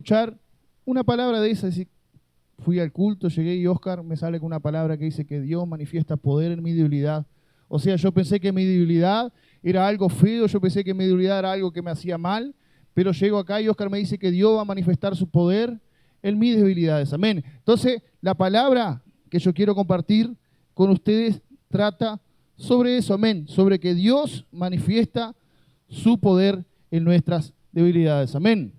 escuchar una palabra de esa, decir, fui al culto, llegué y Oscar me sale con una palabra que dice que Dios manifiesta poder en mi debilidad. O sea, yo pensé que mi debilidad era algo feo, yo pensé que mi debilidad era algo que me hacía mal, pero llego acá y Oscar me dice que Dios va a manifestar su poder en mis debilidades. Amén. Entonces, la palabra que yo quiero compartir con ustedes trata sobre eso, amén, sobre que Dios manifiesta su poder en nuestras debilidades. Amén.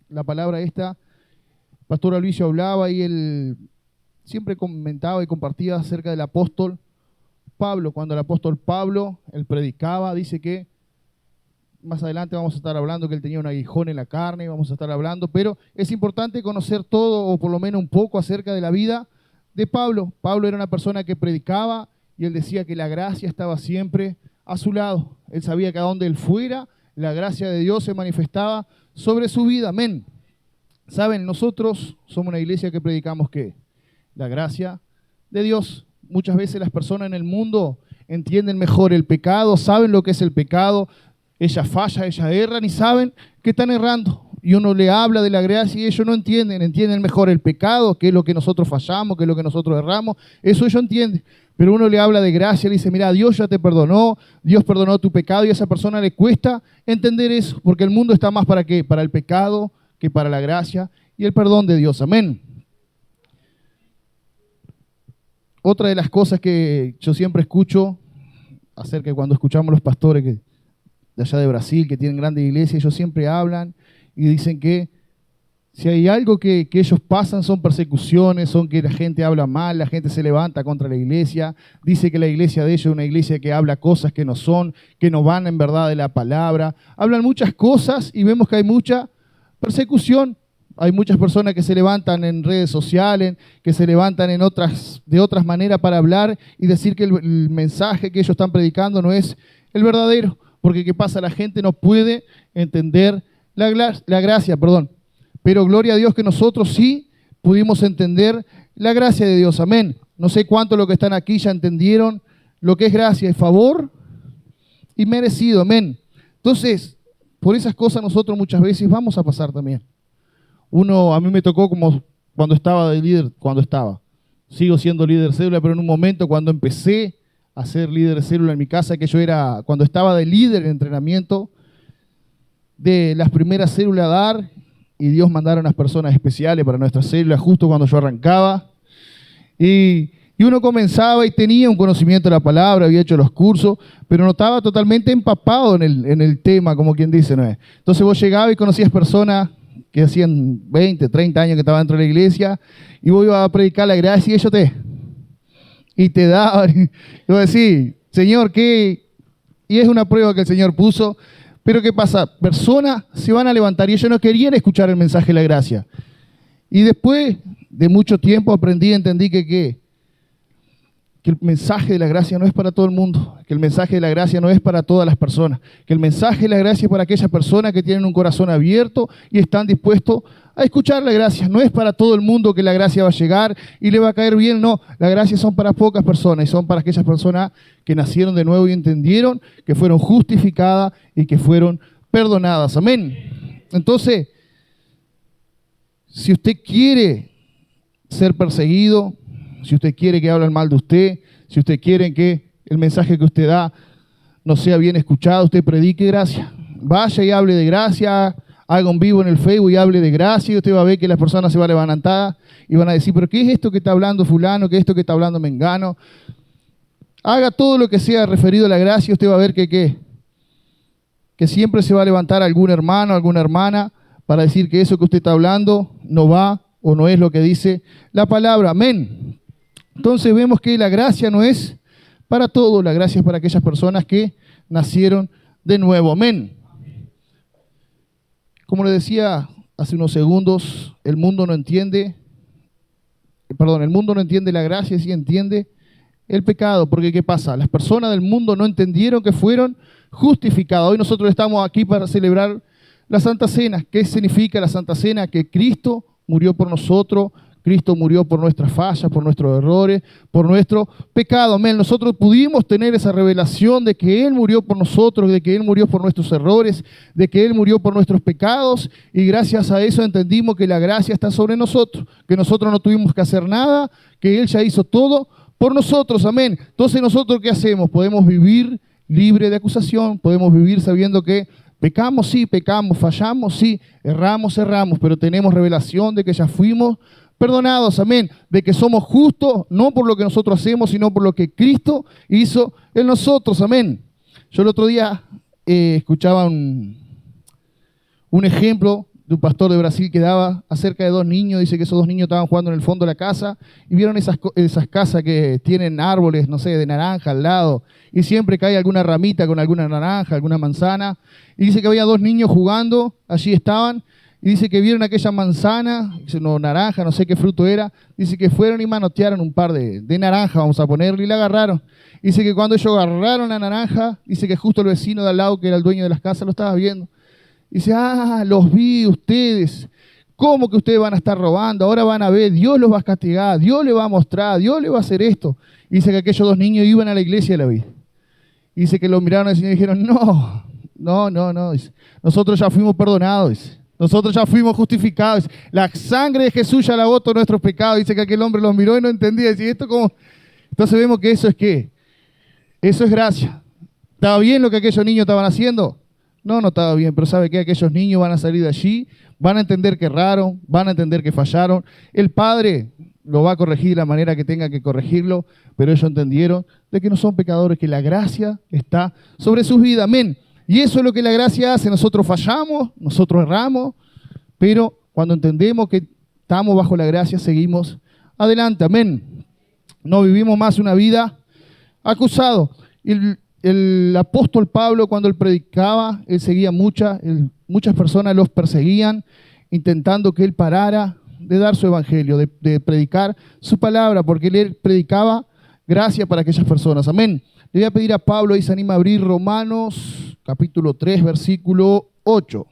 La palabra esta, Pastor Aloysio hablaba y él siempre comentaba y compartía acerca del apóstol Pablo. Cuando el apóstol Pablo, él predicaba, dice que más adelante vamos a estar hablando que él tenía un aguijón en la carne, vamos a estar hablando, pero es importante conocer todo o por lo menos un poco acerca de la vida de Pablo. Pablo era una persona que predicaba y él decía que la gracia estaba siempre a su lado. Él sabía que a donde él fuera, la gracia de Dios se manifestaba sobre su vida. Amén. Saben, nosotros somos una iglesia que predicamos que la gracia de Dios. Muchas veces las personas en el mundo entienden mejor el pecado, saben lo que es el pecado. Ellas fallan, ellas erran y saben que están errando. Y uno le habla de la gracia y ellos no entienden mejor el pecado, que es lo que nosotros fallamos, que es lo que nosotros erramos. Eso ellos entienden. Pero uno le habla de gracia, le dice, mira, Dios ya te perdonó, Dios perdonó tu pecado, y a esa persona le cuesta entender eso, porque el mundo está más para qué, para el pecado que para la gracia y el perdón de Dios. Amén. Otra de las cosas que yo siempre escucho acerca de cuando escuchamos los pastores de allá de Brasil, que tienen grandes iglesias, ellos siempre hablan y dicen que si hay algo que ellos pasan son persecuciones, son que la gente habla mal, la gente se levanta contra la iglesia, dice que la iglesia de ellos es una iglesia que habla cosas que no son, que no van en verdad de la palabra. Hablan muchas cosas y vemos que hay mucha persecución. Hay muchas personas que se levantan en redes sociales, que se levantan de otras maneras para hablar y decir que el mensaje que ellos están predicando no es el verdadero. Porque ¿qué pasa? La gente no puede entender la gracia. Pero gloria a Dios que nosotros sí pudimos entender la gracia de Dios. Amén. No sé cuántos los que están aquí ya entendieron lo que es gracia y favor y merecido. Amén. Entonces, por esas cosas nosotros muchas veces vamos a pasar también. A mí me tocó como cuando estaba de líder, sigo siendo líder de célula, pero en un momento cuando empecé a ser líder de célula en mi casa, cuando estaba de líder en entrenamiento, de las primeras células a dar, y Dios mandara unas personas especiales para nuestra célula justo cuando yo arrancaba, y uno comenzaba y tenía un conocimiento de la palabra, había hecho los cursos, pero no estaba totalmente empapado en el tema, como quien dice, ¿no es? Entonces vos llegabas y conocías personas que hacían 20, 30 años que estaban dentro de la iglesia, y vos ibas a predicar la gracia y ellos te daban, y vos decís, Señor, ¿qué? Y es una prueba que el Señor puso, pero ¿qué pasa? Personas se van a levantar y ellos no querían escuchar el mensaje de la gracia. Y después de mucho tiempo entendí que el mensaje de la gracia no es para todo el mundo, que el mensaje de la gracia no es para todas las personas, que el mensaje de la gracia es para aquellas personas que tienen un corazón abierto y están dispuestos a escuchar la gracia. No es para todo el mundo que la gracia va a llegar y le va a caer bien, no. La gracia son para pocas personas y son para aquellas personas que nacieron de nuevo y entendieron que fueron justificadas y que fueron perdonadas. Amén. Entonces, si usted quiere ser perseguido, si usted quiere que hablen mal de usted, si usted quiere que el mensaje que usted da no sea bien escuchado, usted predique gracia. Vaya y hable de gracia, haga un vivo en el Facebook y hable de gracia, y usted va a ver que las personas se van a levantar y van a decir, pero ¿qué es esto que está hablando fulano? ¿Qué es esto que está hablando mengano? Haga todo lo que sea referido a la gracia y usted va a ver que siempre se va a levantar algún hermano, alguna hermana para decir que eso que usted está hablando no va o no es lo que dice la palabra. Amén. Entonces vemos que la gracia no es para todo, la gracia es para aquellas personas que nacieron de nuevo. Amén. Como le decía hace unos segundos, el mundo no entiende la gracia, sí entiende el pecado, porque ¿qué pasa? Las personas del mundo no entendieron que fueron justificadas. Hoy nosotros estamos aquí para celebrar la Santa Cena. ¿Qué significa la Santa Cena? Que Cristo murió por nosotros, Cristo murió por nuestras fallas, por nuestros errores, por nuestro pecado. Amén. Nosotros pudimos tener esa revelación de que Él murió por nosotros, de que Él murió por nuestros errores, de que Él murió por nuestros pecados, y gracias a eso entendimos que la gracia está sobre nosotros, que nosotros no tuvimos que hacer nada, que Él ya hizo todo por nosotros. Amén. Entonces, ¿nosotros qué hacemos? Podemos vivir libre de acusación, podemos vivir sabiendo que pecamos, sí, pecamos, fallamos, sí, erramos, pero tenemos revelación de que ya fuimos perdonados, amén, de que somos justos, no por lo que nosotros hacemos, sino por lo que Cristo hizo en nosotros, amén. Yo el otro día escuchaba un ejemplo de un pastor de Brasil que daba acerca de dos niños. Dice que esos dos niños estaban jugando en el fondo de la casa y vieron esas casas que tienen árboles, no sé, de naranja al lado, y siempre cae alguna ramita con alguna naranja, alguna manzana, y dice que había dos niños jugando, allí estaban, y dice que vieron aquella manzana, no, naranja, no sé qué fruto era, dice que fueron y manotearon un par de naranja, vamos a ponerle, y la agarraron. Dice que cuando ellos agarraron la naranja, dice que justo el vecino de al lado, que era el dueño de las casas, lo estaba viendo. Dice, los vi ustedes, ¿cómo que ustedes van a estar robando? Ahora van a ver, Dios los va a castigar, Dios les va a mostrar, Dios les va a hacer esto. Y dice que aquellos dos niños iban a la iglesia de la vida. Y dice que lo miraron al Señor y dijeron, no, dice, nosotros ya fuimos perdonados, dice, nosotros ya fuimos justificados, dice, la sangre de Jesús ya lavó todos nuestros pecados. Dice que aquel hombre los miró y no entendía, dice, ¿esto cómo? Entonces vemos que eso es ¿qué? Eso es gracia. ¿Estaba bien lo que aquellos niños estaban haciendo? No estaba bien, pero ¿sabe qué? Aquellos niños van a salir de allí, van a entender que erraron, van a entender que fallaron. El Padre lo va a corregir de la manera que tenga que corregirlo, pero ellos entendieron de que no son pecadores, que la gracia está sobre sus vidas. Amén. Y eso es lo que la gracia hace. Nosotros fallamos, nosotros erramos, pero cuando entendemos que estamos bajo la gracia, seguimos adelante. Amén. No vivimos más una vida acusado. El apóstol Pablo, cuando él predicaba, él seguía muchas personas los perseguían, intentando que él parara de dar su evangelio, de predicar su palabra, porque él predicaba gracia para aquellas personas. Amén. Le voy a pedir a Pablo y se anima a abrir Romanos capítulo 3, versículo 8.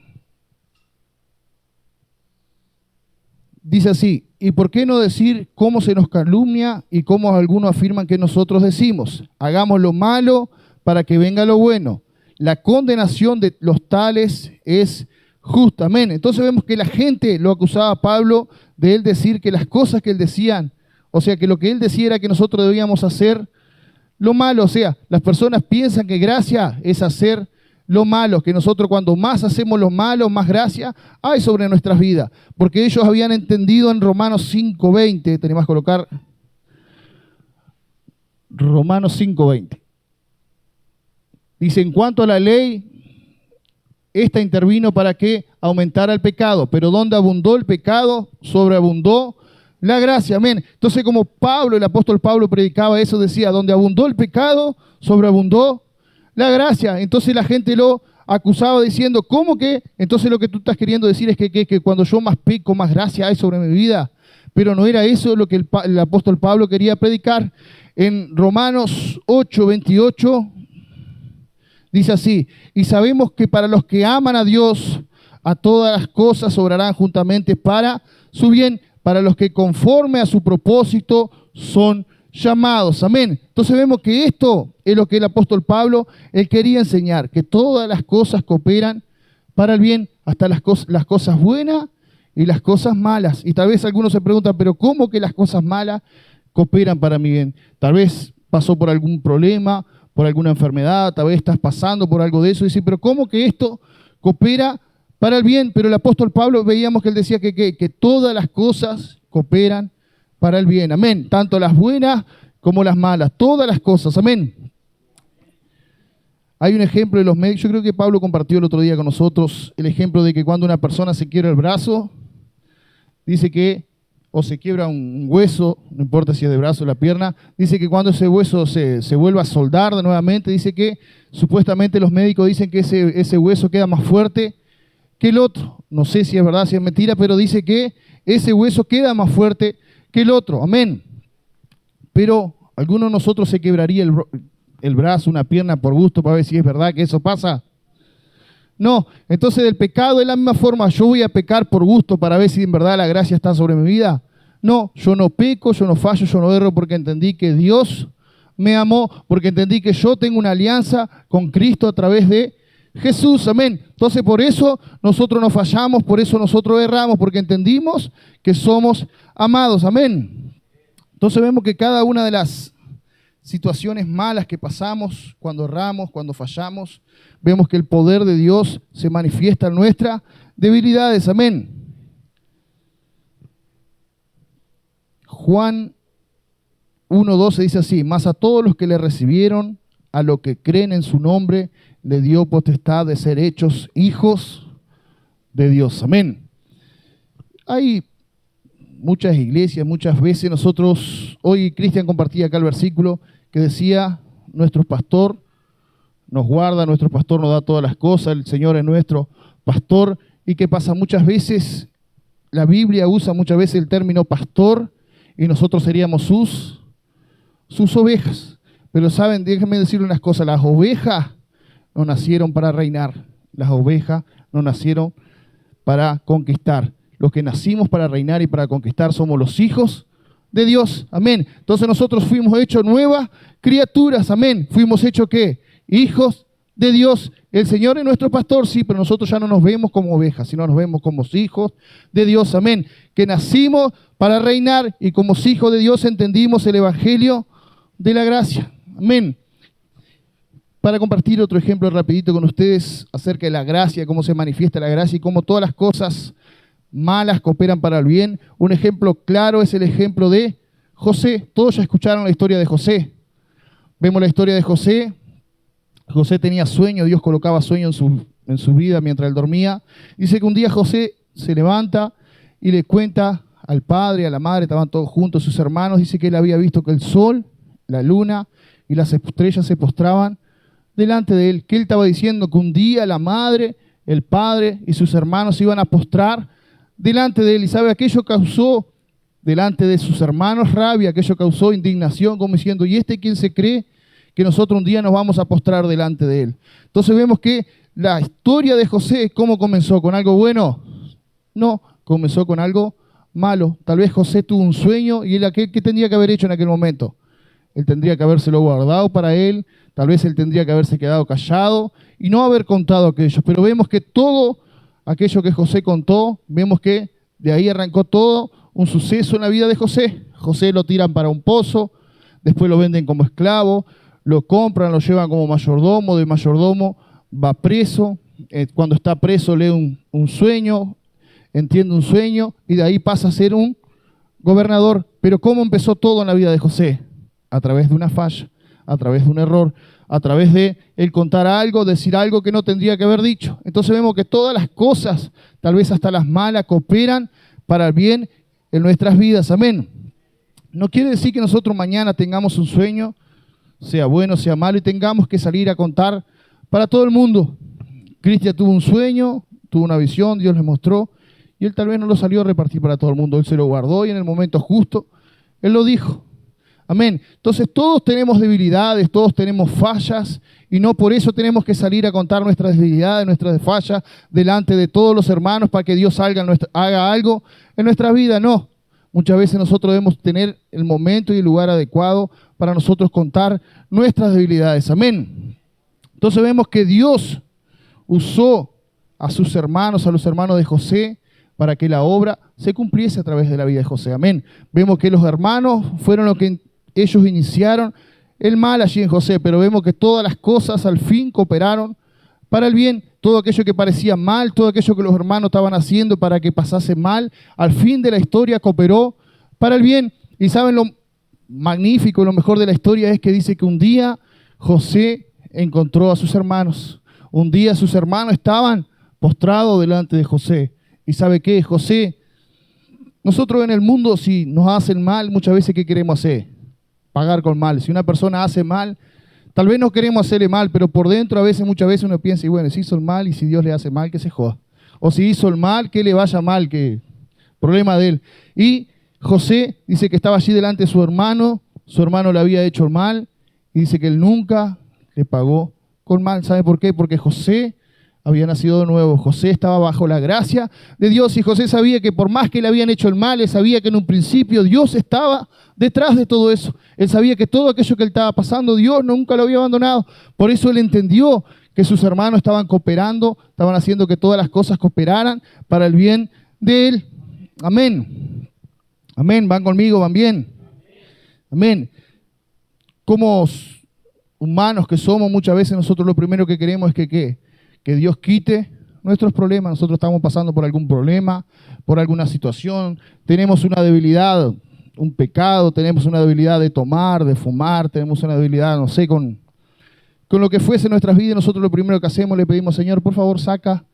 Dice así, ¿y por qué no decir cómo se nos calumnia y cómo algunos afirman que nosotros decimos? Hagamos lo malo para que venga lo bueno. La condenación de los tales es justa. Amén. Entonces vemos que la gente lo acusaba a Pablo de él decir que las cosas que él decía, o sea, que lo que él decía era que nosotros debíamos hacer lo malo. O sea, las personas piensan que gracia es hacer lo malo, que nosotros cuando más hacemos lo malo, más gracia hay sobre nuestras vidas. Porque ellos habían entendido en Romanos 5:20, tenemos que colocar Romanos 5:20. Dice, en cuanto a la ley, esta intervino para que aumentara el pecado, pero donde abundó el pecado, sobreabundó la gracia. Amén. Entonces, como Pablo, el apóstol Pablo predicaba eso, decía, donde abundó el pecado, sobreabundó la gracia. Entonces la gente lo acusaba diciendo, ¿cómo que? Entonces lo que tú estás queriendo decir es que cuando yo más peco, más gracia hay sobre mi vida. Pero no era eso lo que el apóstol Pablo quería predicar. En Romanos 8:28 dice así, y sabemos que para los que aman a Dios, a todas las cosas obrarán juntamente para su bien, para los que conforme a su propósito son llamados. Amén. Entonces vemos que esto es lo que el apóstol Pablo, él quería enseñar, que todas las cosas cooperan para el bien, hasta las cosas buenas y las cosas malas. Y tal vez algunos se preguntan, pero ¿cómo que las cosas malas cooperan para mi bien? Tal vez pasó por algún problema, por alguna enfermedad, tal vez estás pasando por algo de eso, y dice, pero ¿cómo que esto coopera para el bien? Pero el apóstol Pablo veíamos que él decía que todas las cosas cooperan para el bien, amén, tanto las buenas como las malas, todas las cosas, amén. Hay un ejemplo de los médicos, yo creo que Pablo compartió el otro día con nosotros el ejemplo de que cuando una persona se quiebra el brazo, dice que, o se quiebra un hueso, no importa si es de brazo o la pierna, dice que cuando ese hueso se vuelve a soldar de nuevamente, dice que supuestamente los médicos dicen que ese hueso queda más fuerte que el otro. No sé si es verdad, si es mentira, pero dice que ese hueso queda más fuerte que el otro. Amén. Pero alguno de nosotros se quebraría el brazo, una pierna por gusto para ver si es verdad que eso pasa. No, entonces del pecado de la misma forma, yo voy a pecar por gusto para ver si en verdad la gracia está sobre mi vida. No, yo no peco, yo no fallo, yo no erro porque entendí que Dios me amó, porque entendí que yo tengo una alianza con Cristo a través de Jesús, amén. Entonces por eso nosotros no fallamos, por eso nosotros erramos, porque entendimos que somos amados, amén. Entonces vemos que cada una de las situaciones malas que pasamos, cuando erramos, cuando fallamos, vemos que el poder de Dios se manifiesta en nuestras debilidades, amén. Juan 1:12 dice así: mas a todos los que le recibieron, a los que creen en su nombre, le dio potestad de ser hechos hijos de Dios. Amén. Hay muchas iglesias, muchas veces nosotros, hoy Cristian compartía acá el versículo que decía, nuestro pastor nos guarda, nuestro pastor nos da todas las cosas, el Señor es nuestro pastor. Y que pasa muchas veces, la Biblia usa muchas veces el término pastor y nosotros seríamos sus ovejas. Pero saben, déjenme decirle unas cosas, las ovejas no nacieron para reinar, las ovejas no nacieron para conquistar. Los que nacimos para reinar y para conquistar somos los hijos de Dios, amén. Entonces nosotros fuimos hechos nuevas criaturas, amén. Fuimos hechos ¿qué? Hijos de Dios. El Señor es nuestro pastor, sí, pero nosotros ya no nos vemos como ovejas, sino nos vemos como hijos de Dios, amén. Que nacimos para reinar y como hijos de Dios entendimos el evangelio de la gracia, amén. Para compartir otro ejemplo rapidito con ustedes acerca de la gracia, cómo se manifiesta la gracia y cómo todas las cosas malas cooperan para el bien. Un ejemplo claro es el ejemplo de José. Todos ya escucharon la historia de José. Vemos la historia de José. José tenía sueño, Dios colocaba sueño en su vida mientras él dormía. Dice que un día José se levanta y le cuenta al padre, a la madre, estaban todos juntos, sus hermanos. Dice que él había visto que el sol, la luna y las estrellas se postraban delante de él. Que él estaba diciendo que un día la madre, el padre y sus hermanos se iban a postrar delante de él. Y sabe, aquello causó delante de sus hermanos rabia, aquello causó indignación, como diciendo, ¿y este quién se cree que nosotros un día nos vamos a postrar delante de él? Entonces vemos que la historia de José, ¿cómo comenzó? ¿Con algo bueno? No, comenzó con algo malo. Tal vez José tuvo un sueño y él, ¿qué tendría que haber hecho en aquel momento? Él tendría que habérselo guardado para él, tal vez él tendría que haberse quedado callado y no haber contado aquello. Pero vemos que todo aquello que José contó, vemos que de ahí arrancó todo un suceso en la vida de José. José lo tiran para un pozo, después lo venden como esclavo, lo compran, lo llevan como mayordomo, de mayordomo va preso, cuando está preso lee un sueño, entiende un sueño y de ahí pasa a ser un gobernador. Pero ¿cómo empezó todo en la vida de José? A través de una falla, a través de un error, a través de él contar algo, decir algo que no tendría que haber dicho. Entonces vemos que todas las cosas, tal vez hasta las malas, cooperan para el bien en nuestras vidas. Amén. No quiere decir que nosotros mañana tengamos un sueño, sea bueno, sea malo, y tengamos que salir a contar para todo el mundo. Cristian tuvo un sueño, tuvo una visión, Dios le mostró, y él tal vez no lo salió a repartir para todo el mundo. Él se lo guardó y en el momento justo, él lo dijo. Amén. Entonces todos tenemos debilidades, todos tenemos fallas y no por eso tenemos que salir a contar nuestras debilidades, nuestras fallas delante de todos los hermanos para que Dios haga algo en nuestra vida. No. Muchas veces nosotros debemos tener el momento y el lugar adecuado para nosotros contar nuestras debilidades. Amén. Entonces vemos que Dios usó a sus hermanos, a los hermanos de José, para que la obra se cumpliese a través de la vida de José. Amén. Vemos que los hermanos fueron los que ellos iniciaron el mal allí en José, pero vemos que todas las cosas al fin cooperaron para el bien. Todo aquello que parecía mal, todo aquello que los hermanos estaban haciendo para que pasase mal, al fin de la historia cooperó para el bien. Y saben lo magnífico, lo mejor de la historia es que dice que un día José encontró a sus hermanos. Un día sus hermanos estaban postrados delante de José. ¿Y sabe qué? José, nosotros en el mundo si nos hacen mal, muchas veces ¿qué queremos hacer? Pagar con mal. Si una persona hace mal, tal vez no queremos hacerle mal, pero por dentro muchas veces uno piensa, y bueno, si hizo el mal y si Dios le hace mal, que se joda. O si hizo el mal, que le vaya mal, que problema de él. Y José dice que estaba allí delante de su hermano le había hecho el mal, y dice que él nunca le pagó con mal. ¿Sabe por qué? Porque José había nacido de nuevo. José estaba bajo la gracia de Dios y José sabía que por más que le habían hecho el mal, él sabía que en un principio Dios estaba detrás de todo eso. Él sabía que todo aquello que él estaba pasando, Dios nunca lo había abandonado. Por eso él entendió que sus hermanos estaban cooperando, estaban haciendo que todas las cosas cooperaran para el bien de él. Amén. Amén. ¿Van conmigo? ¿Van bien? Amén. Como humanos que somos, muchas veces nosotros lo primero que queremos es que Dios quite nuestros problemas. Nosotros estamos pasando por algún problema, por alguna situación, tenemos una debilidad, un pecado, tenemos una debilidad de tomar, de fumar, tenemos una debilidad, no sé, con lo que fuese en nuestras vidas. Nosotros lo primero que hacemos, le pedimos, Señor, por favor, saca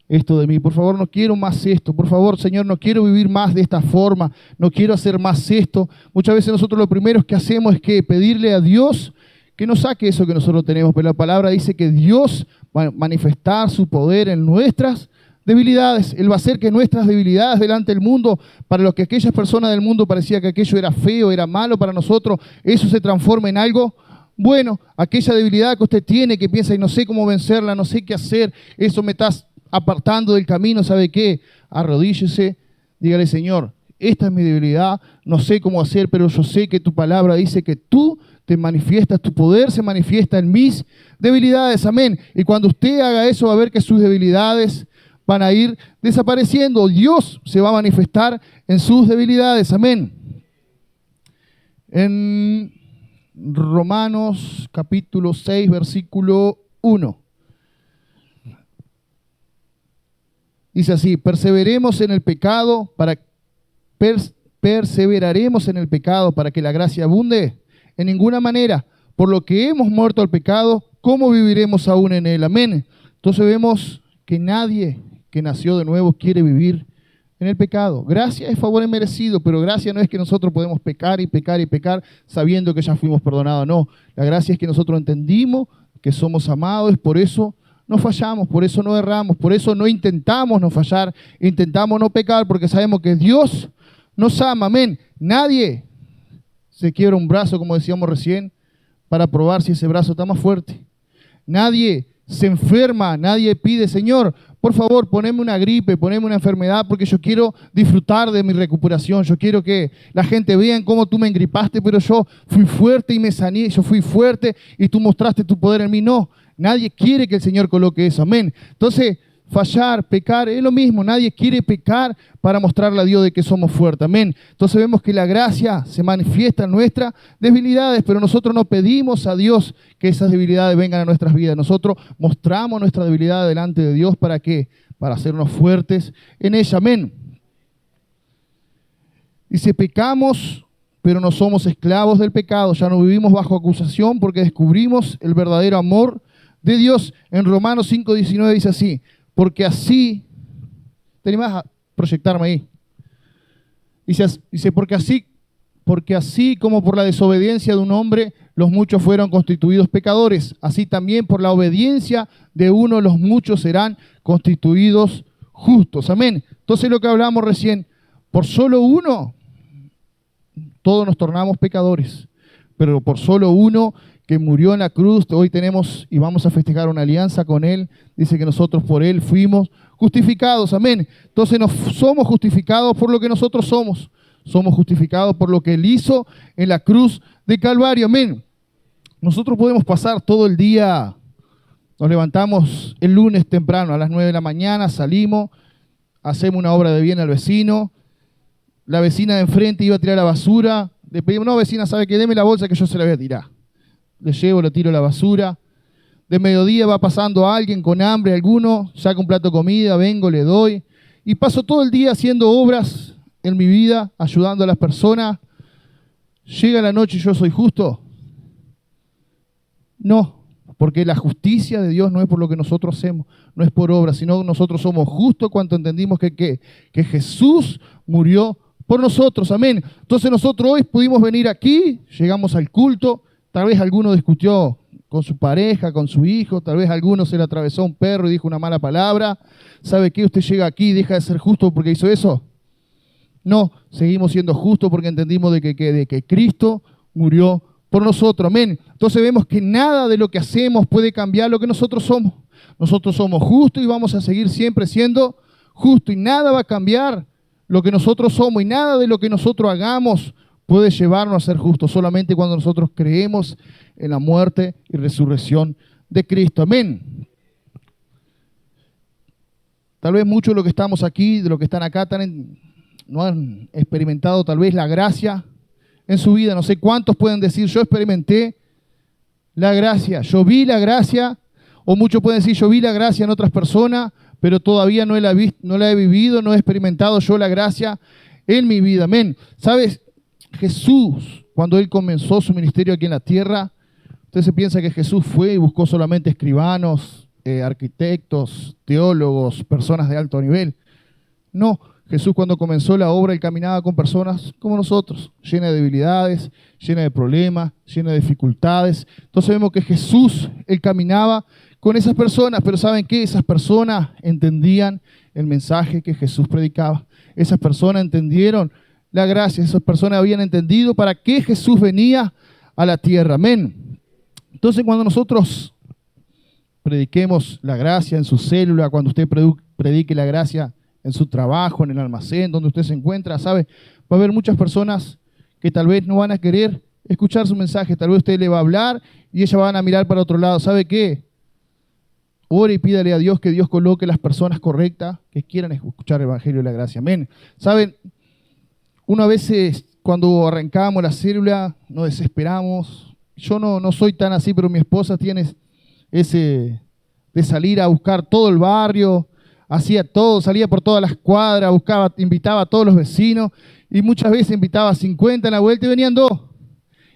esto de mí, por favor, no quiero más esto, por favor, Señor, no quiero vivir más de esta forma, no quiero hacer más esto. Muchas veces nosotros lo primero que hacemos es que pedirle a Dios que nos saque eso que nosotros tenemos, pero la palabra dice que Dios va a manifestar su poder en nuestras debilidades. Él va a hacer que nuestras debilidades delante del mundo, para lo que aquellas personas del mundo parecía que aquello era feo, era malo para nosotros, eso se transforme en algo bueno. Aquella debilidad que usted tiene, que piensa y no sé cómo vencerla, no sé qué hacer, eso me está apartando del camino, ¿sabe qué? Arrodíllese, dígale, Señor, esta es mi debilidad, no sé cómo hacer, pero yo sé que tu palabra dice que tú te manifiestas, tu poder se manifiesta en mis debilidades, amén. Y cuando usted haga eso, va a ver que sus debilidades van a ir desapareciendo. Dios se va a manifestar en sus debilidades, amén. En Romanos capítulo 6, versículo 1. Dice así: perseveraremos en el pecado para que la gracia abunde. En ninguna manera, por lo que hemos muerto al pecado, ¿cómo viviremos aún en él? Amén. Entonces vemos que nadie que nació de nuevo quiere vivir en el pecado. Gracia es favor inmerecido, pero gracia no es que nosotros podemos pecar y pecar y pecar sabiendo que ya fuimos perdonados. No, la gracia es que nosotros entendimos que somos amados, por eso no fallamos, por eso no erramos, por eso no intentamos no fallar, intentamos no pecar, porque sabemos que Dios nos ama, amén. Nadie se quiebra un brazo, como decíamos recién, para probar si ese brazo está más fuerte. Nadie se enferma, nadie pide, Señor, por favor, poneme una gripe, poneme una enfermedad, porque yo quiero disfrutar de mi recuperación. Yo quiero que la gente vea cómo tú me engripaste, pero yo fui fuerte y me sané, yo fui fuerte y tú mostraste tu poder en mí. No, nadie quiere que el Señor coloque eso, amén. Entonces, fallar, pecar, es lo mismo. Nadie quiere pecar para mostrarle a Dios de que somos fuertes, amén. Entonces vemos que la gracia se manifiesta en nuestras debilidades, pero nosotros no pedimos a Dios que esas debilidades vengan a nuestras vidas. Nosotros mostramos nuestra debilidad delante de Dios. ¿Para qué? Para hacernos fuertes en ella, amén. Dice, pecamos, pero no somos esclavos del pecado. Ya no vivimos bajo acusación porque descubrimos el verdadero amor de Dios. En Romanos 5:19 dice así: porque así, ¿te animás a proyectarme ahí? Dice, porque así como por la desobediencia de un hombre los muchos fueron constituidos pecadores, así también por la obediencia de uno los muchos serán constituidos justos. Amén. Entonces lo que hablamos recién, por solo uno, todos nos tornamos pecadores, pero por solo uno que murió en la cruz, hoy tenemos y vamos a festejar una alianza con Él. Dice que nosotros por Él fuimos justificados, amén. Entonces no somos justificados por lo que nosotros somos, somos justificados por lo que Él hizo en la cruz de Calvario, amén. Nosotros podemos pasar todo el día, nos levantamos el lunes temprano a las 9 de la mañana, salimos, hacemos una obra de bien al vecino, la vecina de enfrente iba a tirar la basura, le pedimos, no vecina, ¿sabe qué? Deme la bolsa que yo se la voy a tirar. Le llevo, le tiro a la basura. De mediodía va pasando alguien con hambre, alguno, saca un plato de comida, vengo, le doy. Y paso todo el día haciendo obras en mi vida, ayudando a las personas. Llega la noche y yo soy justo. No, porque la justicia de Dios no es por lo que nosotros hacemos, no es por obras, sino nosotros somos justos cuando entendimos que Jesús murió por nosotros, amén. Entonces nosotros hoy pudimos venir aquí, llegamos al culto. Tal vez alguno discutió con su pareja, con su hijo, tal vez alguno se le atravesó un perro y dijo una mala palabra. ¿Sabe qué? Usted llega aquí y deja de ser justo porque hizo eso. No, seguimos siendo justos porque entendimos de que Cristo murió por nosotros, amén. Entonces vemos que nada de lo que hacemos puede cambiar lo que nosotros somos. Nosotros somos justos y vamos a seguir siempre siendo justos y nada va a cambiar lo que nosotros somos y nada de lo que nosotros hagamos puede llevarnos a ser justos, solamente cuando nosotros creemos en la muerte y resurrección de Cristo. Amén. Tal vez muchos de los que estamos aquí, de los que están acá, no han experimentado tal vez la gracia en su vida. No sé cuántos pueden decir, yo experimenté la gracia, yo vi la gracia, o muchos pueden decir, yo vi la gracia en otras personas, pero todavía no la he vivido, no he experimentado yo la gracia en mi vida. Amén. ¿Sabes? Jesús, cuando Él comenzó su ministerio aquí en la tierra, usted se piensa que Jesús fue y buscó solamente escribanos, arquitectos, teólogos, personas de alto nivel. No, Jesús cuando comenzó la obra, Él caminaba con personas como nosotros, llenas de debilidades, llenas de problemas, llenas de dificultades. Entonces vemos que Jesús, Él caminaba con esas personas, pero ¿saben qué? Esas personas entendían el mensaje que Jesús predicaba. Esas personas entendieron la gracia, esas personas habían entendido para qué Jesús venía a la tierra. Amén. Entonces cuando nosotros prediquemos la gracia en su célula, cuando usted predique la gracia en su trabajo, en el almacén, donde usted se encuentra, ¿sabe? Va a haber muchas personas que tal vez no van a querer escuchar su mensaje. Tal vez usted le va a hablar y ellas van a mirar para otro lado. ¿Sabe qué? Ore y pídale a Dios que Dios coloque las personas correctas que quieran escuchar el Evangelio de la gracia. Amén. ¿Saben? Una vez cuando arrancábamos la célula nos desesperamos. Yo no soy tan así, pero mi esposa tiene ese de salir a buscar todo el barrio, hacía todo, salía por todas las cuadras, invitaba a todos los vecinos y muchas veces invitaba a 50 en la vuelta y venían 2.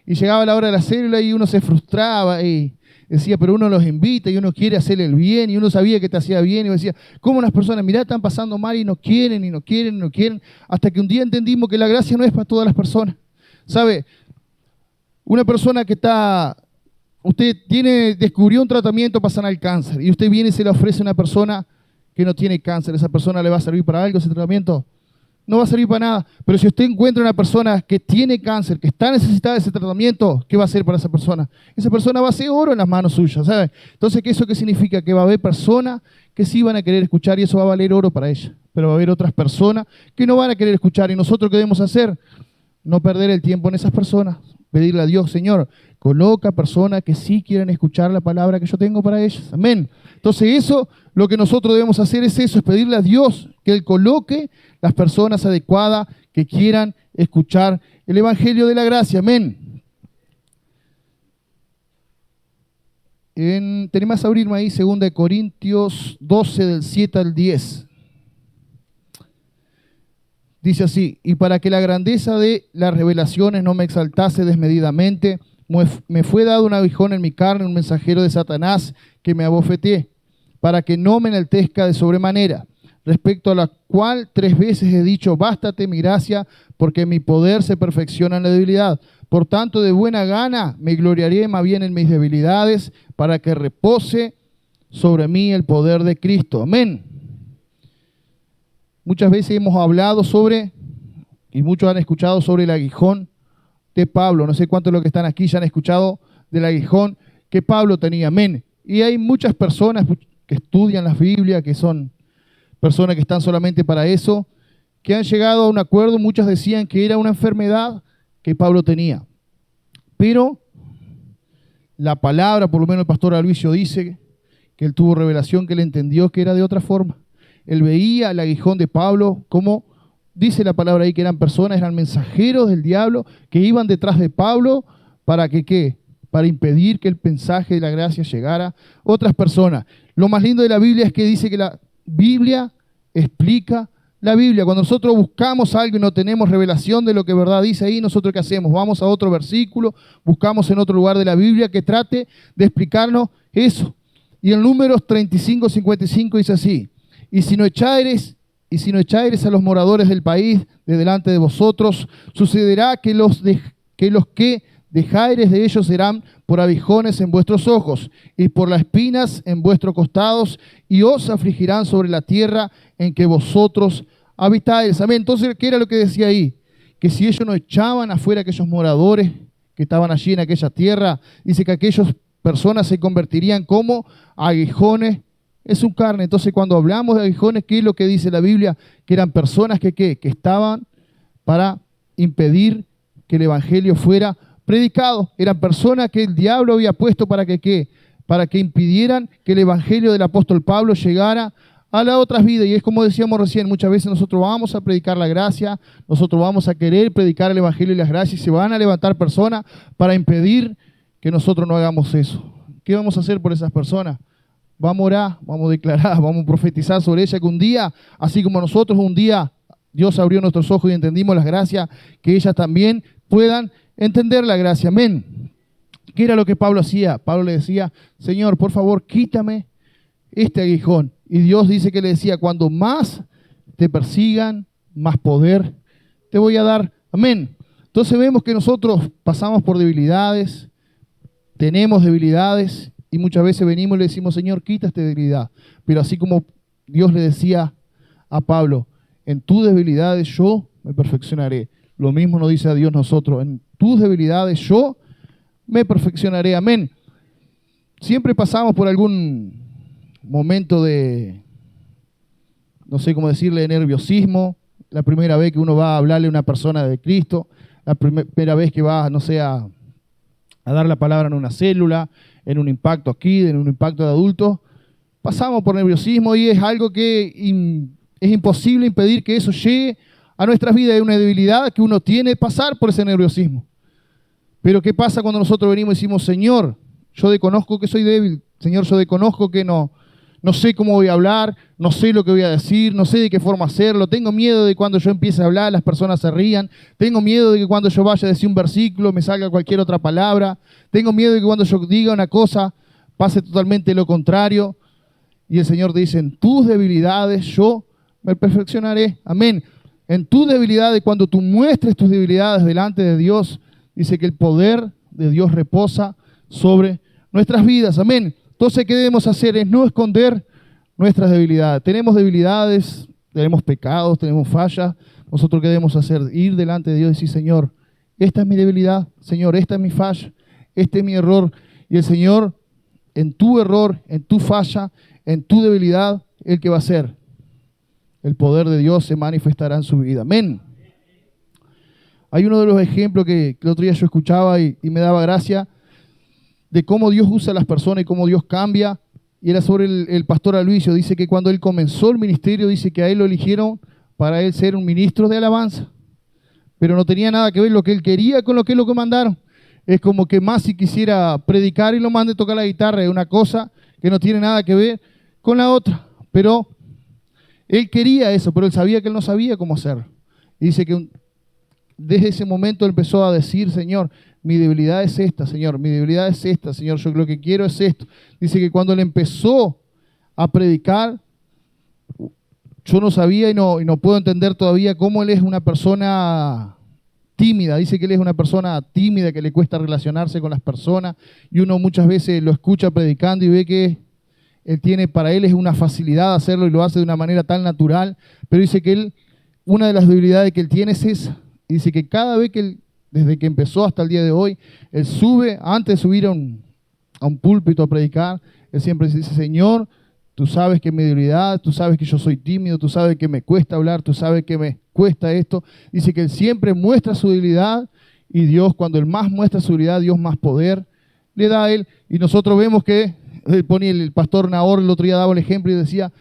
Y llegaba la hora de la célula y uno se frustraba y decía, pero uno los invita y uno quiere hacerle el bien y uno sabía que te hacía bien y decía, ¿cómo unas personas, mirá, están pasando mal y no quieren, y no quieren, y no quieren? Hasta que un día entendimos que la gracia no es para todas las personas. ¿Sabe? Una persona que usted descubrió un tratamiento para sanar el cáncer y usted viene y se le ofrece a una persona que no tiene cáncer, ¿esa persona le va a servir para algo ese tratamiento? No va a servir para nada. Pero si usted encuentra una persona que tiene cáncer, que está necesitada de ese tratamiento, ¿qué va a hacer para esa persona? Esa persona va a hacer oro en las manos suyas, ¿sabe? Entonces, ¿eso qué significa? Que va a haber personas que sí van a querer escuchar y eso va a valer oro para ella. Pero va a haber otras personas que no van a querer escuchar. ¿Y nosotros qué debemos hacer? No perder el tiempo en esas personas. Pedirle a Dios, Señor, coloca personas que sí quieren escuchar la palabra que yo tengo para ellas. Amén. Entonces lo que nosotros debemos hacer es eso, es pedirle a Dios que Él coloque las personas adecuadas que quieran escuchar el Evangelio de la gracia. Amén. Tenemos que abrirme ahí 2 Corintios 12, del 7 al 10. Dice así, y para que la grandeza de las revelaciones no me exaltase desmedidamente, me fue dado un aguijón en mi carne, un mensajero de Satanás que me abofeteé, para que no me enaltezca de sobremanera, respecto a la cual 3 veces he dicho, bástate mi gracia, porque mi poder se perfecciona en la debilidad. Por tanto, de buena gana me gloriaré más bien en mis debilidades, para que repose sobre mí el poder de Cristo. Amén. Muchas veces hemos hablado y muchos han escuchado sobre el aguijón de Pablo. No sé cuántos de los que están aquí ya han escuchado del aguijón que Pablo tenía. Amén. Y hay muchas personas que estudian la Biblia, que son personas que están solamente para eso, que han llegado a un acuerdo. Muchas decían que era una enfermedad que Pablo tenía. Pero la palabra, por lo menos el pastor Aloisio dice que él tuvo revelación, que él entendió que era de otra forma. Él veía el aguijón de Pablo como dice la palabra ahí, que eran personas, eran mensajeros del diablo que iban detrás de Pablo para que, ¿qué? Para impedir que el mensaje de la gracia llegara a otras personas. Lo más lindo de la Biblia es que dice que la Biblia explica la Biblia. Cuando nosotros buscamos algo y no tenemos revelación de lo que verdad dice ahí, ¿nosotros qué hacemos? Vamos a otro versículo, buscamos en otro lugar de la Biblia que trate de explicarnos eso. Y en Números 35:55 dice así, y si no echares a los moradores del país de delante de vosotros, sucederá que los que dejares de ellos serán por aguijones en vuestros ojos y por las espinas en vuestros costados, y os afligirán sobre la tierra en que vosotros habitáis. Amén. Entonces, ¿qué era lo que decía ahí? Que si ellos no echaban afuera a aquellos moradores que estaban allí en aquella tierra, dice que aquellas personas se convertirían como aguijones es su carne. Entonces cuando hablamos de aguijones, ¿qué es lo que dice la Biblia? Que eran personas que estaban para impedir que el evangelio fuera predicado. Eran personas que el diablo había puesto para que ¿qué? Para que impidieran que el evangelio del apóstol Pablo llegara a las otras vidas. Y es como decíamos recién, muchas veces nosotros vamos a predicar la gracia, nosotros vamos a querer predicar el evangelio y las gracias, y se van a levantar personas para impedir que nosotros no hagamos eso. ¿Qué vamos a hacer por esas personas? Vamos a orar, vamos a declarar, vamos a profetizar sobre ella, que un día, así como nosotros un día, Dios abrió nuestros ojos y entendimos las gracias, que ellas también puedan entender la gracia. Amén. ¿Qué era lo que Pablo hacía? Pablo le decía, Señor, por favor, quítame este aguijón. Y Dios dice que le decía, cuando más te persigan, más poder te voy a dar. Amén. Entonces vemos que nosotros pasamos por debilidades, tenemos debilidades, y muchas veces venimos y le decimos, Señor, quita esta debilidad. Pero así como Dios le decía a Pablo, en tus debilidades yo me perfeccionaré. Lo mismo nos dice a Dios nosotros, en tus debilidades yo me perfeccionaré. Amén. Siempre pasamos por algún momento de, no sé cómo decirle, de nerviosismo. La primera vez que uno va a hablarle a una persona de Cristo, la primera vez que va, no sé, a dar la palabra en una célula, en un impacto aquí, en un impacto de adultos, pasamos por nerviosismo y es algo que es imposible impedir que eso llegue a nuestras vidas. Es una debilidad que uno tiene que pasar por ese nerviosismo. Pero ¿qué pasa cuando nosotros venimos y decimos, Señor, yo desconozco que soy débil, Señor, yo desconozco que no sé cómo voy a hablar, no sé lo que voy a decir, no sé de qué forma hacerlo, tengo miedo de cuando yo empiece a hablar las personas se rían, tengo miedo de que cuando yo vaya a decir un versículo me salga cualquier otra palabra, tengo miedo de que cuando yo diga una cosa pase totalmente lo contrario. Y el Señor dice, en tus debilidades yo me perfeccionaré. Amén. En tus debilidades, cuando tú muestres tus debilidades delante de Dios, dice que el poder de Dios reposa sobre nuestras vidas. Amén. Entonces, ¿qué debemos hacer? Es no esconder nuestras debilidades. Tenemos debilidades, tenemos pecados, tenemos fallas. Nosotros, ¿qué debemos hacer? Ir delante de Dios y decir, Señor, esta es mi debilidad, Señor, esta es mi falla, este es mi error. Y el Señor, en tu error, en tu falla, en tu debilidad, ¿el qué va a hacer? El poder de Dios se manifestará en su vida. Amén. Hay uno de los ejemplos que el otro día yo escuchaba y me daba gracia, de cómo Dios usa a las personas y cómo Dios cambia, y era sobre el pastor Aloysio. Dice que cuando él comenzó el ministerio, dice que a él lo eligieron para él ser un ministro de alabanza, pero no tenía nada que ver lo que él quería con lo que lo mandaron. Es como que más si quisiera predicar y lo mande a tocar la guitarra, es una cosa que no tiene nada que ver con la otra, pero él quería eso, pero él sabía que él no sabía cómo hacerlo. Y dice que desde ese momento empezó a decir, Señor, mi debilidad es esta, Señor, mi debilidad es esta, Señor, yo lo que quiero es esto. Dice que cuando él empezó a predicar, yo no sabía y no puedo entender todavía cómo él es una persona tímida. Dice que él es una persona tímida, que le cuesta relacionarse con las personas, y uno muchas veces lo escucha predicando y ve que para él es una facilidad hacerlo y lo hace de una manera tan natural, pero dice que una de las debilidades que él tiene es esa. Y dice que cada vez que él, desde que empezó hasta el día de hoy, él sube, antes de subir a un púlpito a predicar, él siempre dice, Señor, tú sabes que mi debilidad, tú sabes que yo soy tímido, tú sabes que me cuesta hablar, tú sabes que me cuesta esto. Dice que él siempre muestra su debilidad, y Dios, cuando él más muestra su debilidad, Dios más poder le da a él. Y nosotros vemos que el pastor Nahor el otro día daba el ejemplo y decía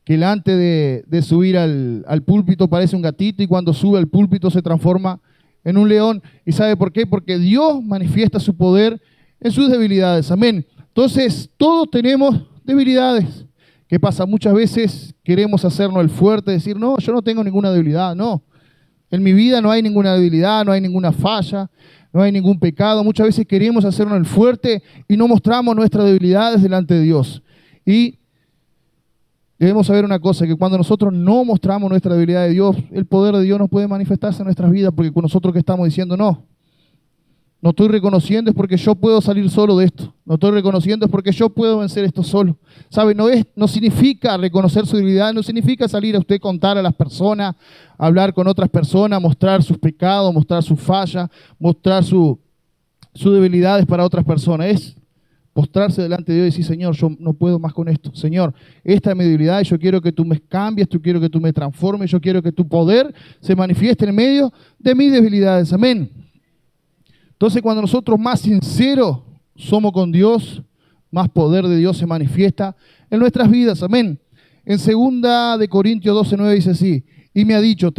que él antes de subir al púlpito parece un gatito, y cuando sube al púlpito se transforma en un león. ¿Y sabe por qué? Porque Dios manifiesta su poder en sus debilidades. Amén. Entonces, todos tenemos debilidades. ¿Qué pasa? Muchas veces queremos hacernos el fuerte, decir, no, yo no tengo ninguna debilidad. No, en mi vida no hay ninguna debilidad, no hay ninguna falla, no hay ningún pecado. Muchas veces queremos hacernos el fuerte y no mostramos nuestras debilidades delante de Dios. Y debemos saber una cosa, que cuando nosotros no mostramos nuestra debilidad de Dios, el poder de Dios no puede manifestarse en nuestras vidas, porque con nosotros que estamos diciendo, no estoy reconociendo es porque yo puedo salir solo de esto, no estoy reconociendo es porque yo puedo vencer esto solo. ¿Sabe? No significa reconocer su debilidad, no significa salir a usted contar a las personas, hablar con otras personas, mostrar sus pecados, mostrar sus fallas, mostrar sus debilidades para otras personas. Es postrarse delante de Dios y decir, Señor, yo no puedo más con esto. Señor, esta es mi debilidad y yo quiero que tú me cambies, yo quiero que tú me transformes, yo quiero que tu poder se manifieste en medio de mis debilidades. Amén. Entonces, cuando nosotros más sinceros somos con Dios, más poder de Dios se manifiesta en nuestras vidas. Amén. En 2 de Corintios 12:9 dice así, y me ha dicho,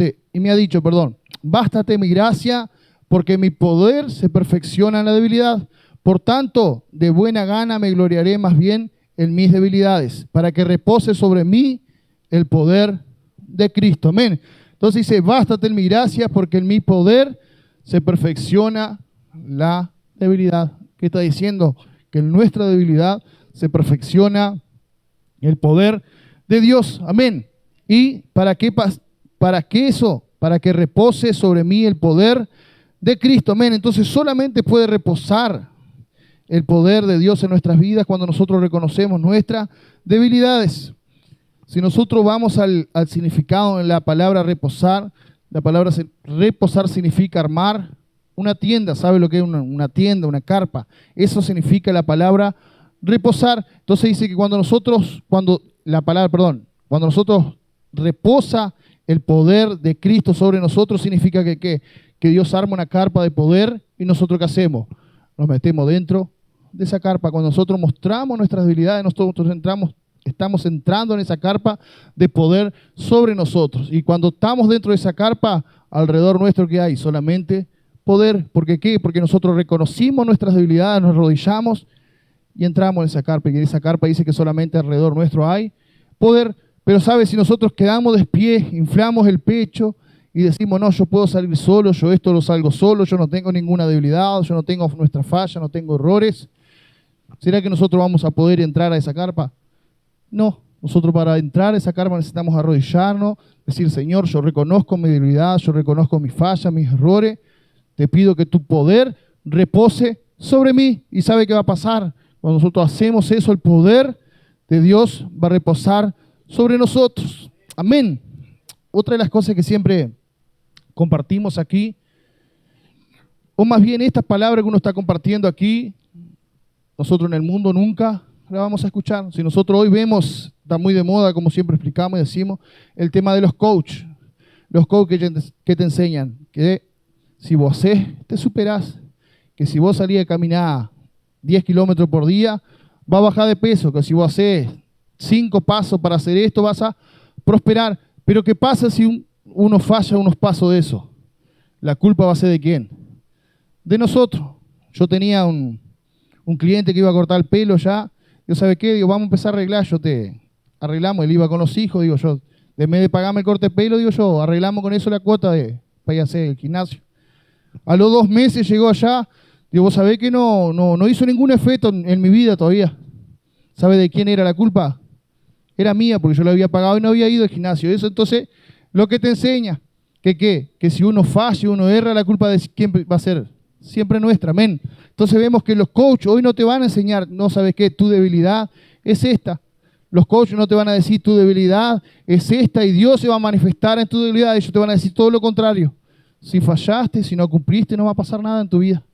bástate mi gracia, porque mi poder se perfecciona en la debilidad. Por tanto, de buena gana me gloriaré más bien en mis debilidades, para que repose sobre mí el poder de Cristo. Amén. Entonces dice, bástate en mi gracia, porque en mi poder se perfecciona la debilidad. ¿Qué está diciendo? Que en nuestra debilidad se perfecciona el poder de Dios. Amén. ¿Y para qué eso? Para que repose sobre mí el poder de Cristo. Amén. Entonces solamente puede reposar el poder de Dios en nuestras vidas cuando nosotros reconocemos nuestras debilidades. Si nosotros vamos al significado en la palabra reposar, la palabra reposar significa armar una tienda. ¿Sabe lo que es una tienda, una carpa? Eso significa la palabra reposar. Entonces dice que cuando nosotros reposa el poder de Cristo sobre nosotros, significa que Dios arma una carpa de poder y nosotros ¿qué hacemos? Nos metemos dentro de esa carpa. Cuando nosotros mostramos nuestras debilidades, nosotros estamos entrando en esa carpa de poder sobre nosotros. Y cuando estamos dentro de esa carpa, alrededor nuestro ¿qué hay? Solamente poder. ¿Por qué? Porque nosotros reconocimos nuestras debilidades, nos arrodillamos y entramos en esa carpa. Y en esa carpa dice que solamente alrededor nuestro hay poder. Pero ¿sabes? Si nosotros quedamos de pie, inflamos el pecho y decimos, no, yo puedo salir solo, yo esto lo salgo solo, yo no tengo ninguna debilidad, yo no tengo nuestra falla, no tengo errores, ¿será que nosotros vamos a poder entrar a esa carpa? No. Nosotros para entrar a esa carpa necesitamos arrodillarnos, decir, Señor, yo reconozco mi debilidad, yo reconozco mi falla, mis errores, te pido que tu poder repose sobre mí. ¿Y sabe qué va a pasar? Cuando nosotros hacemos eso, el poder de Dios va a reposar sobre nosotros. Amén. Otra de las cosas que siempre compartimos aquí, o más bien estas palabras que uno está compartiendo aquí, nosotros en el mundo nunca la vamos a escuchar. Si nosotros hoy vemos, está muy de moda, como siempre explicamos y decimos, el tema de los coaches. Los coaches que te enseñan que si vos haces, te superás. Que si vos salís a caminar 10 kilómetros por día, va a bajar de peso. Que si vos haces 5 pasos para hacer esto, vas a prosperar. Pero ¿qué pasa si uno falla unos pasos de eso? ¿La culpa va a ser de quién? De nosotros. Yo tenía un cliente que iba a cortar el pelo ya. Yo, ¿sabe qué? Digo, vamos a empezar a arreglar. Arreglamos. Él iba con los hijos. Digo, yo, en vez de pagarme el corte de pelo, digo yo, arreglamos con eso la cuota para ir a hacer el gimnasio. A los 2 meses llegó allá. Digo, vos sabés que no hizo ningún efecto en mi vida todavía. ¿Sabe de quién era la culpa? Era mía, porque yo lo había pagado y no había ido al gimnasio. Eso entonces, lo que te enseña, que si uno falla, uno erra, la culpa de quién va a ser siempre nuestra. Amén. Entonces vemos que los coaches hoy no te van a enseñar, no sabes qué, tu debilidad es esta. Los coaches no te van a decir tu debilidad es esta y Dios se va a manifestar en tu debilidad. Ellos te van a decir todo lo contrario. Si fallaste, si no cumpliste, no va a pasar nada en tu vida.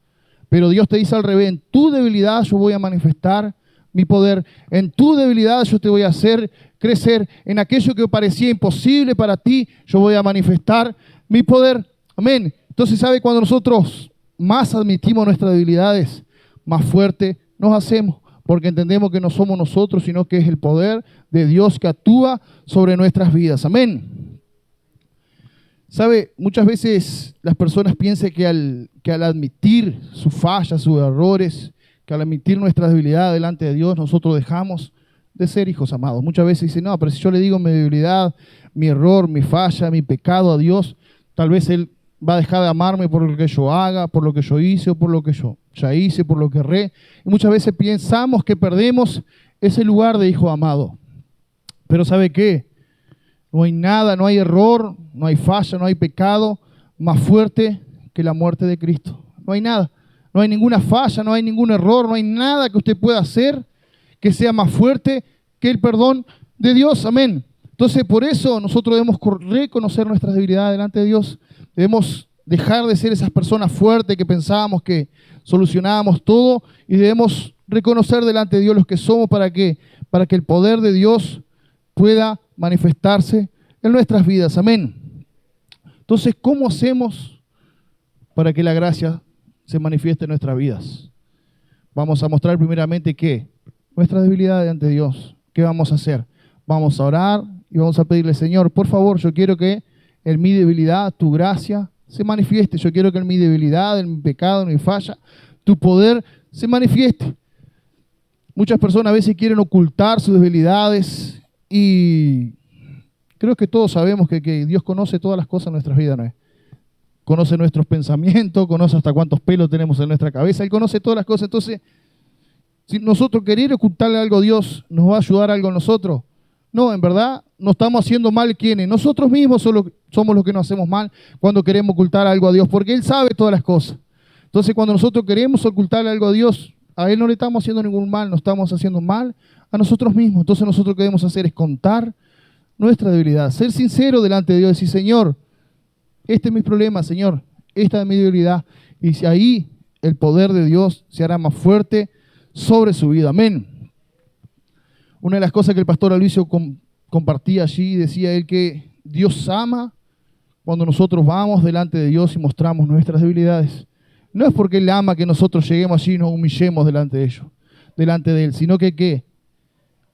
Pero Dios te dice al revés, en tu debilidad yo voy a manifestar mi poder. En tu debilidad yo te voy a hacer crecer. En aquello que parecía imposible para ti, yo voy a manifestar mi poder. Amén. Entonces, ¿sabe? Cuando nosotros más admitimos nuestras debilidades, más fuerte nos hacemos. Porque entendemos que no somos nosotros, sino que es el poder de Dios que actúa sobre nuestras vidas. Amén. ¿Sabe? Muchas veces las personas piensan que al admitir sus fallas, sus errores, que al admitir nuestra debilidad delante de Dios, nosotros dejamos de ser hijos amados. Muchas veces dicen, no, pero si yo le digo mi debilidad, mi error, mi falla, mi pecado a Dios, tal vez Él va a dejar de amarme por lo que yo haga, por lo que yo hice o por lo que yo ya hice, por lo que erré. Y muchas veces pensamos que perdemos ese lugar de hijo amado. Pero ¿sabe qué? No hay nada, no hay error, no hay falla, no hay pecado más fuerte que la muerte de Cristo. No hay nada. No hay ninguna falla, no hay ningún error, no hay nada que usted pueda hacer que sea más fuerte que el perdón de Dios. Amén. Entonces, por eso nosotros debemos reconocer nuestras debilidades delante de Dios. Debemos dejar de ser esas personas fuertes que pensábamos que solucionábamos todo y debemos reconocer delante de Dios los que somos. ¿Para qué? Para que el poder de Dios pueda manifestarse en nuestras vidas. Amén. Entonces, ¿cómo hacemos para que la gracia se manifieste en nuestras vidas? Vamos a mostrar primeramente que nuestra debilidad ante Dios. ¿Qué vamos a hacer? Vamos a orar y vamos a pedirle, Señor, por favor, yo quiero que en mi debilidad tu gracia se manifieste. Yo quiero que en mi debilidad, en mi pecado, en mi falla, tu poder se manifieste. Muchas personas a veces quieren ocultar sus debilidades y creo que todos sabemos que Dios conoce todas las cosas en nuestras vidas, ¿no es? Conoce nuestros pensamientos, conoce hasta cuántos pelos tenemos en nuestra cabeza, Él conoce todas las cosas. Entonces, si nosotros querer ocultarle algo a Dios, ¿nos va a ayudar algo a nosotros? No, en verdad, no estamos haciendo mal. ¿Quiénes? Nosotros mismos somos los que nos hacemos mal cuando queremos ocultar algo a Dios, porque Él sabe todas las cosas. Entonces, cuando nosotros queremos ocultarle algo a Dios, a Él no le estamos haciendo ningún mal, no estamos haciendo mal a nosotros mismos. Entonces, nosotros lo que debemos hacer es contar nuestra debilidad, ser sincero delante de Dios, decir, Señor, este es mi problema, Señor, esta es mi debilidad. Y si ahí el poder de Dios se hará más fuerte sobre su vida. Amén. Una de las cosas que el pastor Aloysio compartía allí, decía él que Dios ama cuando nosotros vamos delante de Dios y mostramos nuestras debilidades. No es porque Él ama que nosotros lleguemos allí y nos humillemos delante de ellos, delante de Él, sino que ¿qué?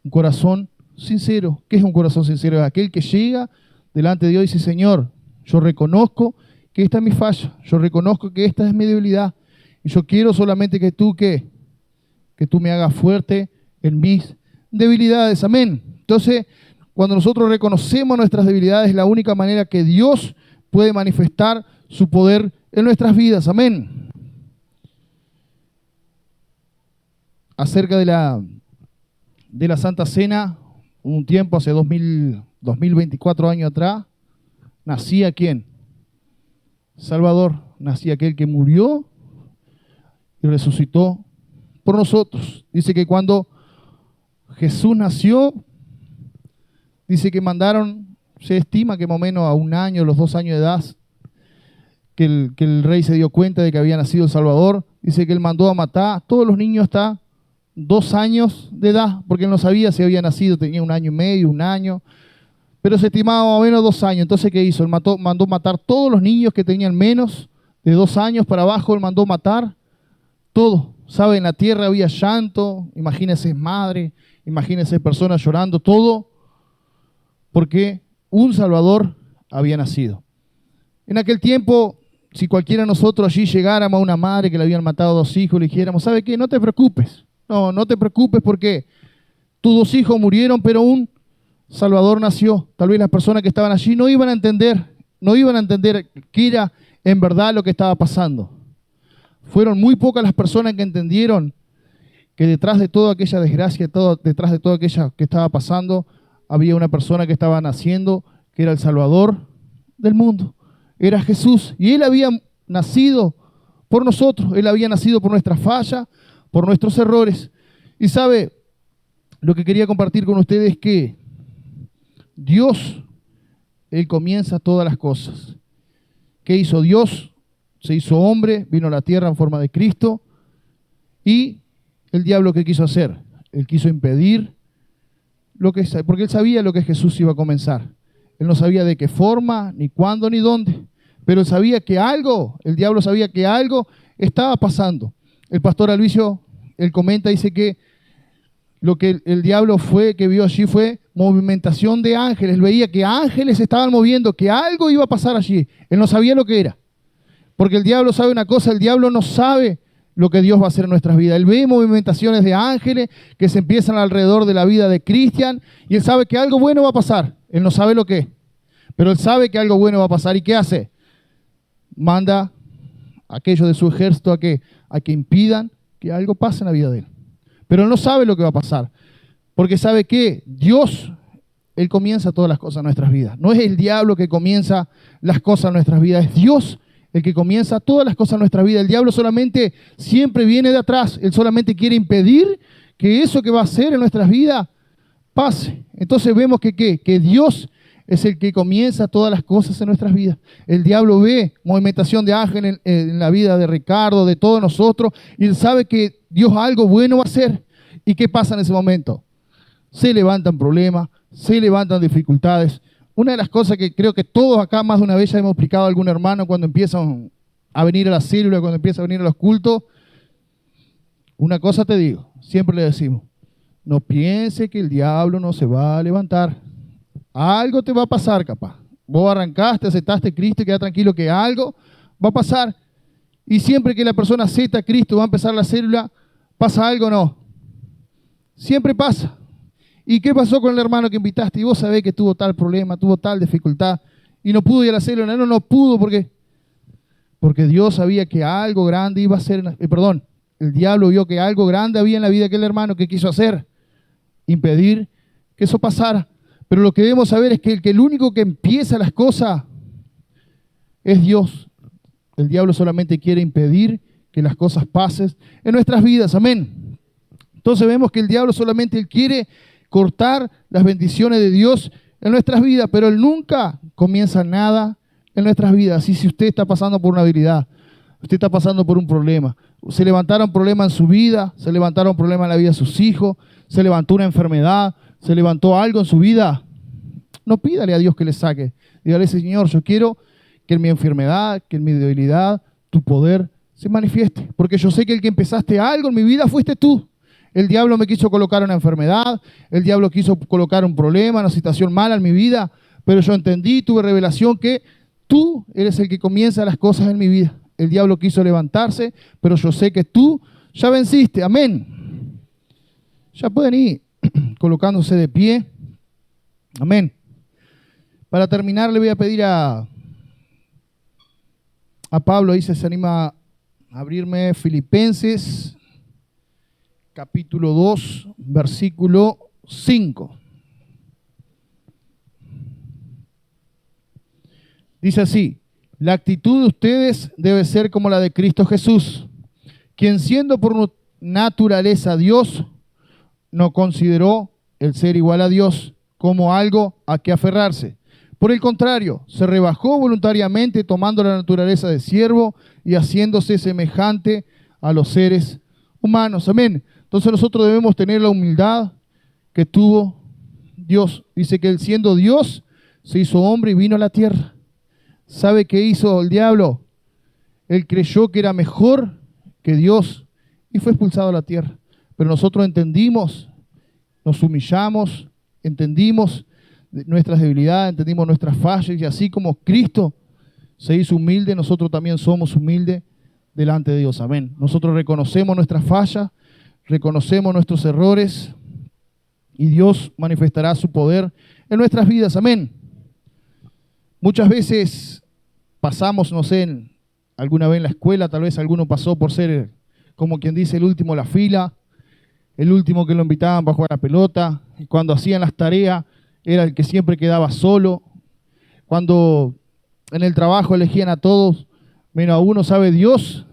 Un corazón sincero. ¿Qué es un corazón sincero? Es aquel que llega delante de Dios y dice, Señor, yo reconozco que esta es mi falla, yo reconozco que esta es mi debilidad y yo quiero solamente que tú, ¿qué? Que tú me hagas fuerte en mis debilidades. Amén. Entonces, cuando nosotros reconocemos nuestras debilidades, es la única manera que Dios puede manifestar su poder en nuestras vidas. Amén. Acerca de la Santa Cena, un tiempo, hace 2024 años atrás, nacía ¿quién? Salvador. Nacía aquel que murió y resucitó por nosotros. Dice que cuando Jesús nació, dice que mandaron, se estima que más o menos a 1 año, los 2 años de edad, que el rey se dio cuenta de que había nacido el Salvador. Dice que él mandó a matar a todos los niños hasta 2 años de edad, porque él no sabía si había nacido, tenía 1 año y medio, 1 año, pero se estimaba más o menos 2 años. Entonces, ¿qué hizo? Él mandó matar todos los niños que tenían menos de 2 años para abajo, él mandó matar todo. ¿Sabe? En la tierra había llanto, imagínense madre, imagínense personas llorando, todo, porque un Salvador había nacido. En aquel tiempo, si cualquiera de nosotros allí llegáramos a una madre que le habían matado 2 hijos, le dijéramos, ¿sabe qué? No te preocupes. No te preocupes porque tus 2 hijos murieron, pero un Salvador nació. Tal vez las personas que estaban allí no iban a entender qué era en verdad lo que estaba pasando. Fueron muy pocas las personas que entendieron que detrás de toda aquella desgracia, detrás de todo aquello que estaba pasando, había una persona que estaba naciendo, que era el Salvador del mundo. Era Jesús. Y Él había nacido por nosotros. Él había nacido por nuestra falla, por nuestros errores. Y sabe, lo que quería compartir con ustedes es que Dios, Él comienza todas las cosas. ¿Qué hizo Dios? Se hizo hombre, vino a la tierra en forma de Cristo. Y el diablo, ¿qué quiso hacer? Él quiso impedir porque Él sabía lo que Jesús iba a comenzar. Él no sabía de qué forma, ni cuándo, ni dónde. Pero Él sabía que el diablo sabía que algo estaba pasando. El pastor Aloysio, él comenta, dice que lo que el diablo que vio allí fue movimentación de ángeles. Él veía que ángeles se estaban moviendo, que algo iba a pasar allí. Él no sabía lo que era. Porque el diablo sabe una cosa, el diablo no sabe lo que Dios va a hacer en nuestras vidas. Él ve movimentaciones de ángeles que se empiezan alrededor de la vida de Cristian y él sabe que algo bueno va a pasar. Él no sabe lo que es, pero él sabe que algo bueno va a pasar. ¿Y qué hace? Manda a aquellos de su ejército a que impidan que algo pase en la vida de él. Pero él no sabe lo que va a pasar, porque sabe que Dios, Él comienza todas las cosas en nuestras vidas. No es el diablo que comienza las cosas en nuestras vidas, es Dios el que comienza todas las cosas en nuestra vida. El diablo solamente siempre viene de atrás. Él solamente quiere impedir que eso que va a hacer en nuestras vidas pase. Entonces vemos que Dios es el que comienza todas las cosas en nuestras vidas. El diablo ve movimentación de ángeles en la vida de Ricardo, de todos nosotros, y él sabe que Dios algo bueno va a hacer. ¿Y qué pasa en ese momento? Se levantan problemas, se levantan dificultades. Una de las cosas que creo que todos acá más de una vez ya hemos explicado a algún hermano cuando empiezan a venir a la célula, cuando empiezan a venir a los cultos, una cosa te digo, siempre le decimos, no piense que el diablo no se va a levantar. Algo te va a pasar, capaz. Vos arrancaste, aceptaste a Cristo y queda tranquilo que algo va a pasar. Y siempre que la persona acepta a Cristo, va a empezar la célula, ¿pasa algo o no? Siempre pasa. ¿Y qué pasó con el hermano que invitaste? Y vos sabés que tuvo tal problema, tuvo tal dificultad y no pudo ir a la célula. No pudo porque Dios sabía que algo grande iba a ser, el diablo vio que algo grande había en la vida de aquel hermano que quiso hacer, impedir que eso pasara. Pero lo que debemos saber es que el único que empieza las cosas es Dios. El diablo solamente quiere impedir que las cosas pasen en nuestras vidas. Amén. Entonces vemos que el diablo solamente quiere cortar las bendiciones de Dios en nuestras vidas, pero él nunca comienza nada en nuestras vidas. Así si usted está pasando por una habilidad, usted está pasando por un problema, se levantaron problemas en su vida, se levantaron problemas en la vida de sus hijos, se levantó una enfermedad, se levantó algo en su vida, no pídale a Dios que le saque. Dígale, Señor, yo quiero que en mi enfermedad, que en mi debilidad, tu poder se manifieste. Porque yo sé que el que empezaste algo en mi vida fuiste tú. El diablo me quiso colocar una enfermedad, el diablo quiso colocar un problema, una situación mala en mi vida, pero yo entendí, tuve revelación que tú eres el que comienza las cosas en mi vida. El diablo quiso levantarse, pero yo sé que tú ya venciste. Amén. Ya pueden ir colocándose de pie. Amén. Para terminar, le voy a pedir a Pablo, ahí se anima a abrirme Filipenses, capítulo 2, versículo 5. Dice así: la actitud de ustedes debe ser como la de Cristo Jesús, quien siendo por naturaleza Dios, no consideró el ser igual a Dios como algo a que aferrarse. Por el contrario, se rebajó voluntariamente tomando la naturaleza de siervo y haciéndose semejante a los seres humanos. Amén. Entonces nosotros debemos tener la humildad que tuvo Dios. Dice que él, siendo Dios, se hizo hombre y vino a la tierra. ¿Sabe qué hizo el diablo? Él creyó que era mejor que Dios y fue expulsado a la tierra. Pero nosotros entendimos, nos humillamos, entendimos nuestras debilidades, entendimos nuestras fallas, y así como Cristo se hizo humilde, nosotros también somos humildes delante de Dios. Amén. Nosotros reconocemos nuestras fallas, reconocemos nuestros errores y Dios manifestará su poder en nuestras vidas. Amén. Muchas veces pasamos, no sé, alguna vez en la escuela, tal vez alguno pasó por ser, como quien dice, el último de la fila, el último que lo invitaban para jugar a pelota, y cuando hacían las tareas era el que siempre quedaba solo, cuando en el trabajo elegían a todos, menos a uno. ¿Sabe? Dios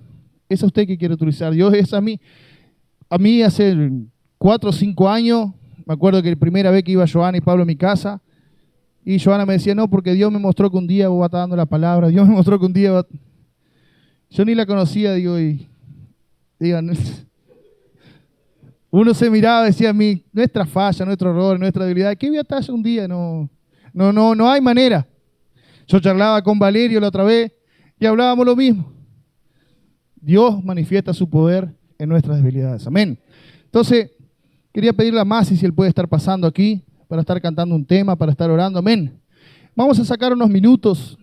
es a usted que quiere utilizar, Dios es a mí. A mí hace 4 o 5 años, me acuerdo que la primera vez que iba Joana y Pablo a mi casa, y Joana me decía, no, porque Dios me mostró que un día vos vas a estar dando la palabra, Dios me mostró que un día yo ni la conocía, digo, y digan, uno se miraba y decía, nuestra falla, nuestro error, nuestra debilidad, ¿qué voy a estar un día? No hay manera. Yo charlaba con Valerio la otra vez y hablábamos lo mismo. Dios manifiesta su poder en nuestras debilidades. Amén. Entonces, quería pedirle a Masi si él puede estar pasando aquí para estar cantando un tema, para estar orando. Amén. Vamos a sacar unos minutos